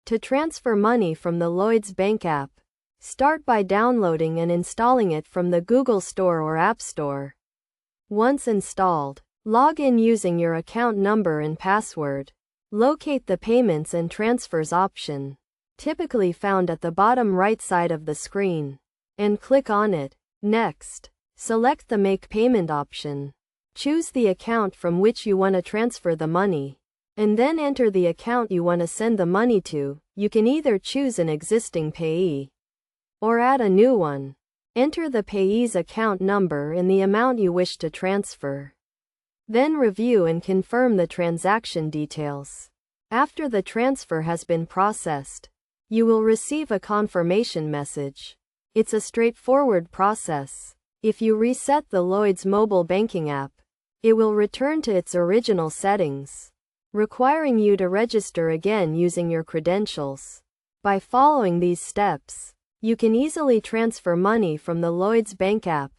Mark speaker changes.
Speaker 1: To transfer money from the Lloyds Bank app, start by downloading and installing it from the Google Store or App Store. Once installed, log in using your account number and password. Locate the Payments and Transfers option, typically found at the bottom right side of the screen, and click on it. Next, select the Make Payment option. Choose the account from which you want to transfer the money, and then enter the account you want to send the money to. You can either choose an existing payee or add a new one. Enter the payee's account number and the amount you wish to transfer. Then review and confirm the transaction details. After the transfer has been processed, you will receive a confirmation message. It's a straightforward process. If you reset the Lloyds mobile banking app, it will return to its original settings, requiring you to register again using your credentials. By following these steps, you can easily transfer money from the Lloyds Bank app.